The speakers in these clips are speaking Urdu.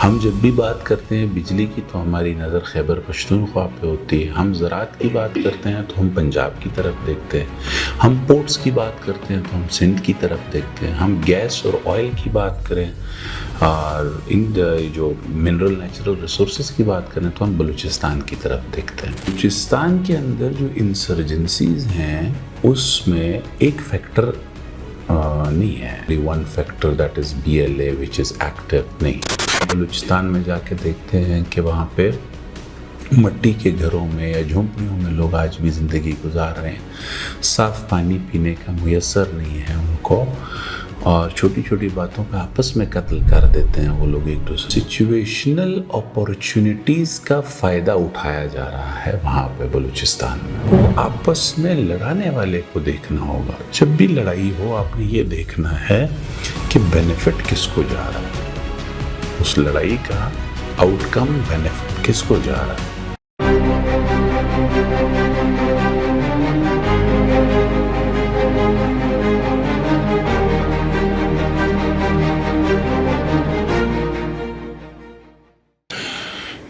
ہم جب بھی بات کرتے ہیں بجلی کی تو ہماری نظر خیبر پختونخوا پہ ہوتی ہے. ہم زراعت کی بات کرتے ہیں تو ہم پنجاب کی طرف دیکھتے ہیں. ہم پورٹس کی بات کرتے ہیں تو ہم سندھ کی طرف دیکھتے ہیں. ہم گیس اور آئل کی بات کریں اور ان جو منرل نیچرل ریسورسز کی بات کریں تو ہم بلوچستان کی طرف دیکھتے ہیں. بلوچستان کے اندر جو انسرجنسیز ہیں اس میں ایک فیکٹر نہیں ہے. One factor that is BLA which is active نہیں. بلوچستان میں جا کے دیکھتے ہیں کہ وہاں پہ مٹی کے گھروں میں یا جھونپڑیوں میں لوگ آج بھی زندگی گزار رہے ہیں. صاف پانی پینے کا میسر نہیں ہے ان کو اور چھوٹی چھوٹی باتوں پہ آپس میں قتل کر دیتے ہیں وہ لوگ ایک دوسرے. سچویشنل اپورچونٹیز کا فائدہ اٹھایا جا رہا ہے وہاں پہ بلوچستان میں. وہ آپس میں لڑانے والے کو دیکھنا ہوگا. جب بھی لڑائی ہو آپ نے یہ دیکھنا ہے کہ بینیفٹ کس کو جا رہا ہے, اس لڑائی کا آؤٹ کم بینیفٹ کس کو جا رہا ہے.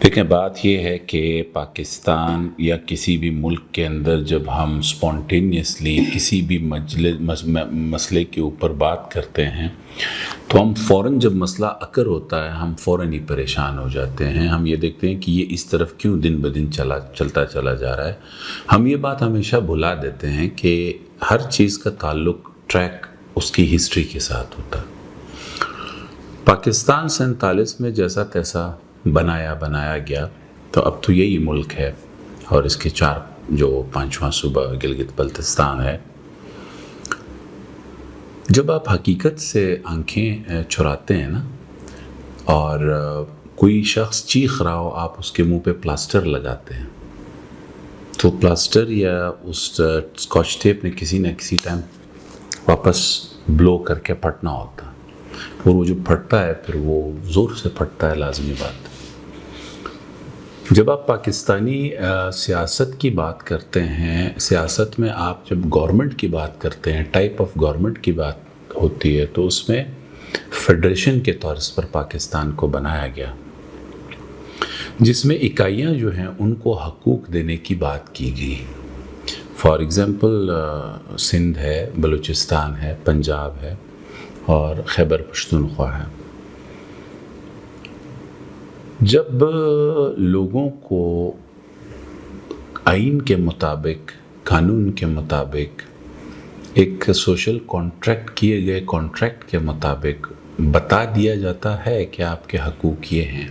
دیکھیں بات یہ ہے کہ پاکستان یا کسی بھی ملک کے اندر جب ہم سپونٹینیسلی کسی بھی مسئلے کے اوپر بات کرتے ہیں تو ہم فوراً جب مسئلہ اکر ہوتا ہے ہم فوراً ہی پریشان ہو جاتے ہیں. ہم یہ دیکھتے ہیں کہ یہ اس طرف کیوں دن بدن چلتا چلا جا رہا ہے. ہم یہ بات ہمیشہ بھلا دیتے ہیں کہ ہر چیز کا تعلق ٹریک اس کی ہسٹری کے ساتھ ہوتا ہے. پاکستان 47 میں جیسا تیسا بنایا گیا تو اب تو یہی ملک ہے اور اس کے پانچواں صوبہ گلگت بلتستان ہے. جب آپ حقیقت سے آنکھیں چراتے ہیں نا اور کوئی شخص چیخ رہا ہو آپ اس کے منہ پہ پلاسٹر لگاتے ہیں تو پلاسٹر یا اس اسکاچ ٹیپ نے کسی نہ کسی ٹائم واپس بلو کر کے پھٹنا ہوتا ہے اور وہ جو پھٹتا ہے پھر وہ زور سے پھٹتا ہے, لازمی بات. جب آپ پاکستانی سیاست کی بات کرتے ہیں, سیاست میں آپ جب گورنمنٹ کی بات کرتے ہیں, ٹائپ آف گورنمنٹ کی بات ہوتی ہے تو اس میں فیڈریشن کے طور پر پاکستان کو بنایا گیا جس میں اکائیاں جو ہیں ان کو حقوق دینے کی بات کی گئی. فار ایگزامپل سندھ ہے, بلوچستان ہے, پنجاب ہے اور خیبر پختونخوا ہے. جب لوگوں کو آئین کے مطابق, قانون کے مطابق, ایک سوشل کانٹریکٹ کیے گئے کانٹریکٹ کے مطابق بتا دیا جاتا ہے کہ آپ کے حقوق یہ ہیں.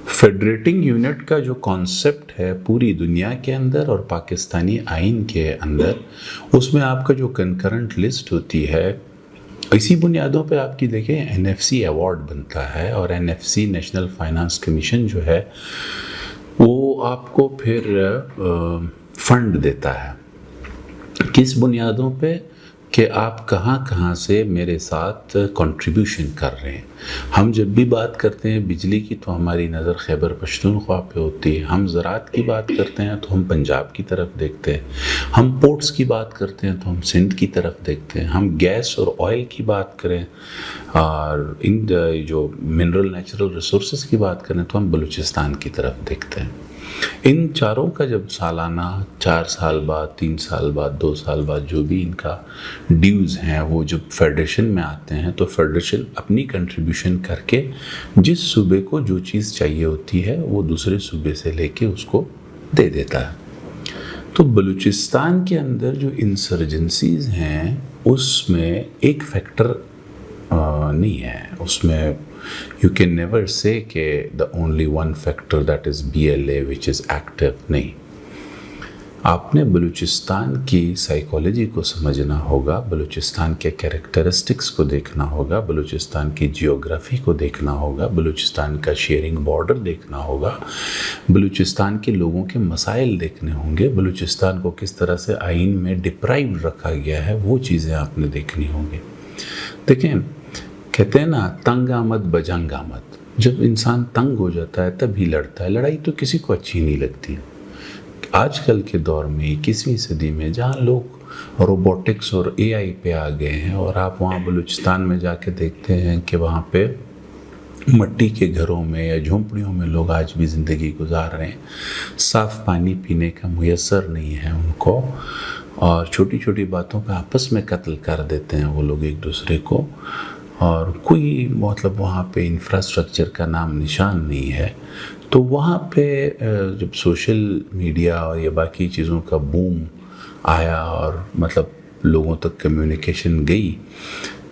فیڈریٹنگ یونٹ کا جو کانسیپٹ ہے پوری دنیا کے اندر اور پاکستانی آئین کے اندر, اس میں آپ کا جو کنکرنٹ لسٹ ہوتی ہے اسی بنیادوں پہ آپ کی دیکھیں NFC ایوارڈ بنتا ہے اور NFC نیشنل فائنانس کمیشن جو ہے وہ آپ کو پھر فنڈ دیتا ہے. کس بنیادوں پہ کہ آپ کہاں کہاں سے میرے ساتھ کنٹریبیوشن کر رہے ہیں. ہم جب بھی بات کرتے ہیں بجلی کی تو ہماری نظر خیبر پختونخوا پہ ہوتی ہے. ہم زراعت کی بات کرتے ہیں تو ہم پنجاب کی طرف دیکھتے ہیں. ہم پورٹس کی بات کرتے ہیں تو ہم سندھ کی طرف دیکھتے ہیں. ہم گیس اور آئل کی بات کریں اور ان جو منرل نیچرل ریسورسز کی بات کریں تو ہم بلوچستان کی طرف دیکھتے ہیں. ان چاروں کا جب سالانہ 4 سال بعد 3 سال بعد 2 سال بعد جو بھی ان کا ڈیوز ہیں وہ جب فیڈریشن میں آتے ہیں تو فیڈریشن اپنی کنٹریبیوشن کر کے جس صوبے کو جو چیز چاہیے ہوتی ہے وہ دوسرے صوبے سے لے کے اس کو دے دیتا ہے. تو بلوچستان کے اندر جو انسرجنسیز ہیں اس میں ایک فیکٹر نہیں ہے. اس میں you can never say کہ the only one factor that is BLA which is active نہیں. آپ نے بلوچستان کی سائیکالوجی کو سمجھنا ہوگا, بلوچستان کے کیریکٹرسٹکس کو دیکھنا ہوگا, بلوچستان کی جیوگرافی کو دیکھنا ہوگا, بلوچستان کا شیئرنگ بارڈر دیکھنا ہوگا, بلوچستان کے لوگوں کے مسائل دیکھنے ہوں گے, بلوچستان کو کس طرح سے آئین میں ڈپرائیو رکھا گیا ہے وہ چیزیں آپ نے دیکھنی ہوں گی. دیکھیں کہتے ہیں نا تنگ آمد بجنگ آمد. جب انسان تنگ ہو جاتا ہے تب ہی لڑتا ہے. لڑائی تو کسی کو اچھی نہیں لگتی. آج کل کے دور میں 21ویں صدی میں جہاں لوگ روبوٹکس اور AI پہ آ گئے ہیں اور آپ وہاں بلوچستان میں جا کے دیکھتے ہیں کہ وہاں پہ مٹی کے گھروں میں یا جھونپڑیوں میں لوگ آج بھی زندگی گزار رہے ہیں، صاف پانی پینے کا میسر نہیں ہے ان کو، اور چھوٹی چھوٹی باتوں پہ آپس میں قتل کر دیتے ہیں وہ لوگ ایک دوسرے کو، اور کوئی مطلب وہاں پہ انفراسٹرکچر کا نام نشان نہیں ہے۔ تو وہاں پہ جب سوشل میڈیا اور یہ باقی چیزوں کا بوم آیا اور مطلب لوگوں تک کمیونیکیشن گئی،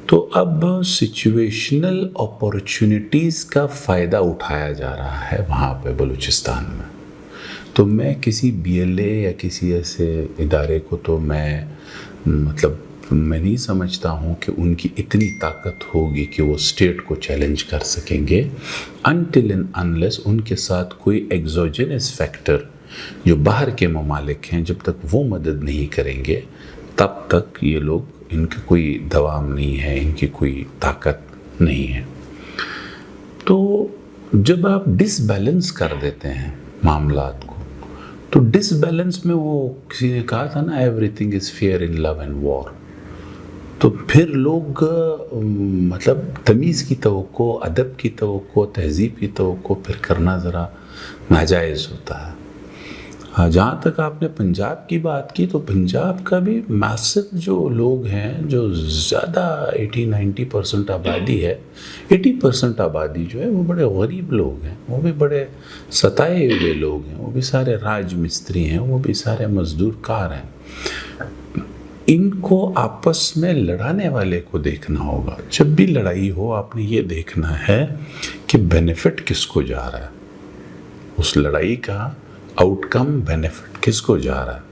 تو اب سچویشنل اپورچونٹیز کا فائدہ اٹھایا جا رہا ہے وہاں پہ بلوچستان میں۔ تو میں کسی BLA یا کسی ایسے ادارے کو تو میں نہیں سمجھتا ہوں کہ ان کی اتنی طاقت ہوگی کہ وہ اسٹیٹ کو چیلنج کر سکیں گے، until and unless ان کے ساتھ کوئی ایگزوجنس فیکٹر جو باہر کے ممالک ہیں، جب تک وہ مدد نہیں کریں گے تب تک یہ لوگ، ان کا کوئی دوام نہیں ہے، ان کی کوئی طاقت نہیں ہے۔ تو جب آپ ڈس بیلنس کر دیتے ہیں معاملات کو، تو ڈس بیلنس میں وہ کسی نے کہا تھا نا، every thing is fair in love and war, تو پھر لوگ مطلب تمیز کی توقع، ادب کی توقع، تہذیب کی توقع پھر کرنا ذرا ناجائز ہوتا ہے۔ جہاں تک آپ نے پنجاب کی بات کی، تو پنجاب کا بھی میسو جو لوگ ہیں، جو زیادہ 80-90% آبادی ہے، 80% آبادی جو ہے وہ بڑے غریب لوگ ہیں، وہ بھی بڑے ستائے ہوئے لوگ ہیں، وہ بھی سارے راج مستری ہیں، وہ بھی سارے مزدور کار ہیں۔ ان کو آپس میں لڑانے والے کو دیکھنا ہوگا۔ جب بھی لڑائی ہو، آپ نے یہ دیکھنا ہے کہ بینیفٹ کس کو جا رہا ہے، اس لڑائی کا آؤٹ کم بینیفٹ کس کو جا رہا ہے۔